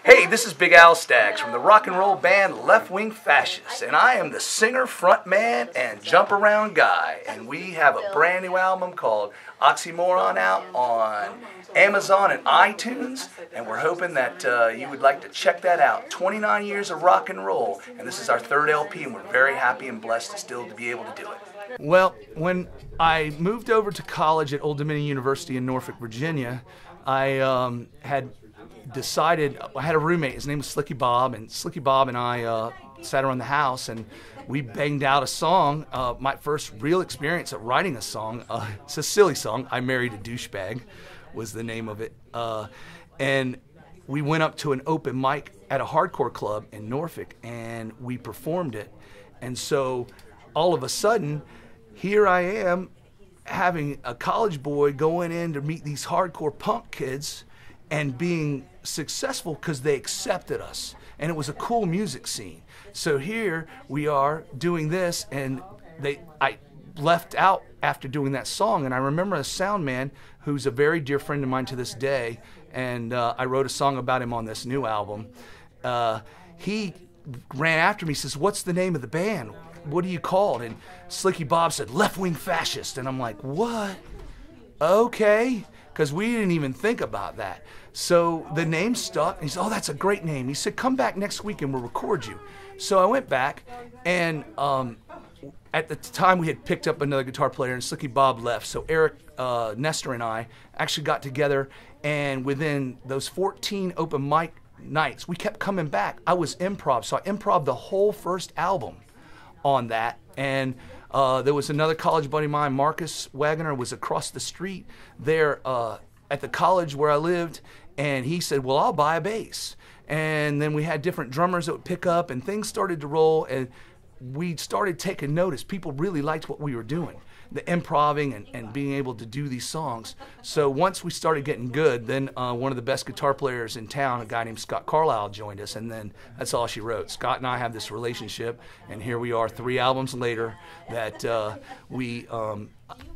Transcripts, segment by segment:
Hey, this is Big Al Staggs from the rock and roll band Wing Fascists, and I am the singer, frontman, and jump around guy. And we have a brand new album called Oxymoron out on Amazon and iTunes, and we're hoping that you would like to check that out. 29 years of rock and roll, and this is our third LP, and we're very happy and blessed to still be able to do it. Well, when I moved over to college at Old Dominion University in Norfolk, Virginia, I had decided, I had a roommate, his name was Slicky Bob, and Slicky Bob and I sat around the house and we banged out a song. My first real experience at writing a song. It's a silly song, I Married a Douchebag was the name of it. And we went up to an open mic at a hardcore club in Norfolk and we performed it. And so all of a sudden, here I am having a college boy going in to meet these hardcore punk kids and being successful because they accepted us, and it was a cool music scene. So here we are doing this, and I left out after doing that song, and I remember a sound man who's a very dear friend of mine to this day, and I wrote a song about him on this new album. He ran after me, says, "What's the name of the band? What are you called?" And Slicky Bob said, Wing Fascists, and I'm like, what? Okay, because we didn't even think about that. So the name stuck, and he said, "Oh, that's a great name." He said, "Come back next week and we'll record you." So I went back, and at the time we had picked up another guitar player, and Slicky Bob left. So Eric Nestor and I actually got together, and within those 14 open mic nights, we kept coming back. I was improv, so I improv the whole first album on that, and there was another college buddy of mine, Markus Wegener, was across the street there at the college where I lived, and he said, "Well, I'll buy a bass." And then we had different drummers that would pick up, and things started to roll, and we started taking notice. People really liked what we were doing, the improving and being able to do these songs. So once we started getting good, then one of the best guitar players in town, a guy named Scott Carlisle, joined us, and then that's all she wrote. Scott and I have this relationship, and here we are 3 albums later that we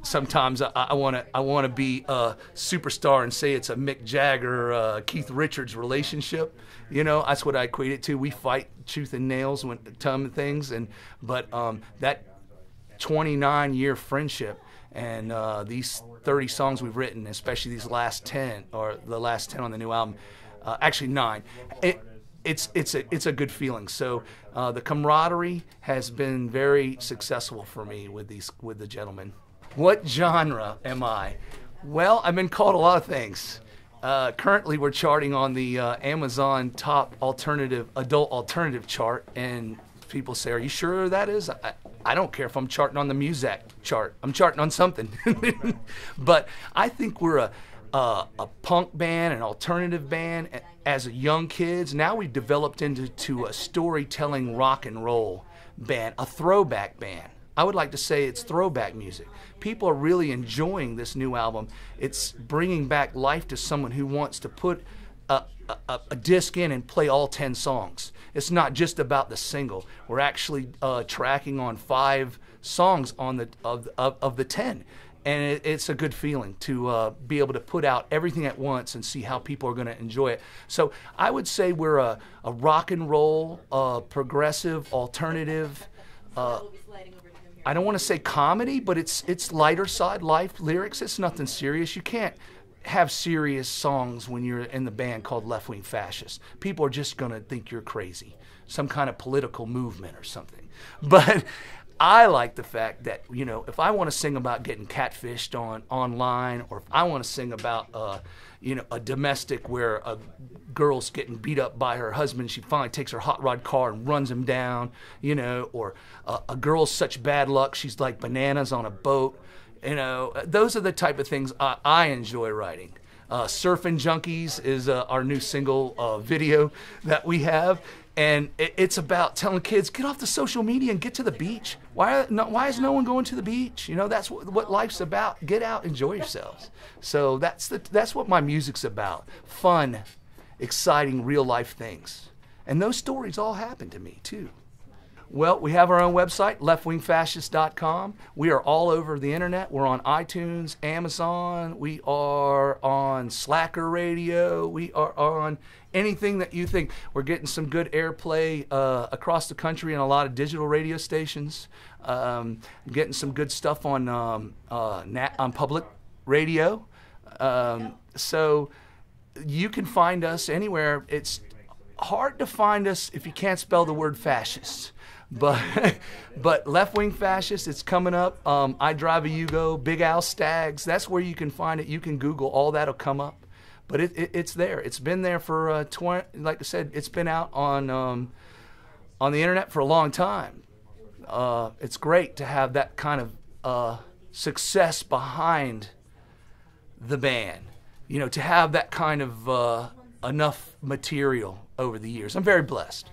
sometimes I want to be a superstar and say it's a Mick Jagger, Keith Richards relationship. You know, that's what I equate it to. We fight tooth and nails when it comes to things, but that 29-year friendship and these 30 songs we've written, especially these last 10, or the last 10 on the new album, actually 9, it's a good feeling. So the camaraderie has been very successful for me with the gentlemen. What genre am I? Well, I've been called a lot of things. Currently we're charting on the Amazon top adult alternative chart, and people say, "Are you sure that is?" I don't care if I'm charting on the Muzak chart. I'm charting on something. But I think we're a punk band, an alternative band. As young kids, now we've developed into a storytelling rock and roll band, a throwback band. I would like to say it's throwback music. People are really enjoying this new album. It's bringing back life to someone who wants to put a disc in and play all 10 songs. It's not just about the single. We're actually tracking on 5 songs on of the 10, and it's a good feeling to be able to put out everything at once and see how people are going to enjoy it. So I would say we're a rock and roll, progressive, alternative. I don't want to say comedy, but it's lighter side life lyrics. It's nothing serious. You can't have serious songs when you're in the band called Wing Fascists. People are just going to think you're crazy, some kind of political movement or something. But I like the fact that, you know, if I want to sing about getting catfished online, or if I want to sing about you know, a domestic where a girl's getting beat up by her husband, she finally takes her hot rod car and runs him down, you know, or a girl's such bad luck she's like bananas on a boat. You know, those are the type of things I enjoy writing. Surfing Junkies is our new single video that we have, and it's about telling kids, get off the social media and get to the beach. Why is no one going to the beach? You know, that's what life's about. Get out, enjoy yourselves. So that's what my music's about. Fun, exciting, real life things. And those stories all happen to me too. Well, we have our own website, leftwingfascist.com. We are all over the internet. We're on iTunes, Amazon. We are on Slacker Radio. We are on anything that you think. We're getting some good airplay across the country in a lot of digital radio stations. Getting some good stuff on public radio. So you can find us anywhere. It's hard to find us if you can't spell the word fascist. But Left Wing Fascists, it's coming up. I Drive a Yugo, Big Al Staggs. That's where you can find it. You can Google. All that'll come up. But it's there. It's been there for 20. Like I said, it's been out on the internet for a long time. It's great to have that kind of success behind the band. You know, to have that kind of enough material over the years. I'm very blessed.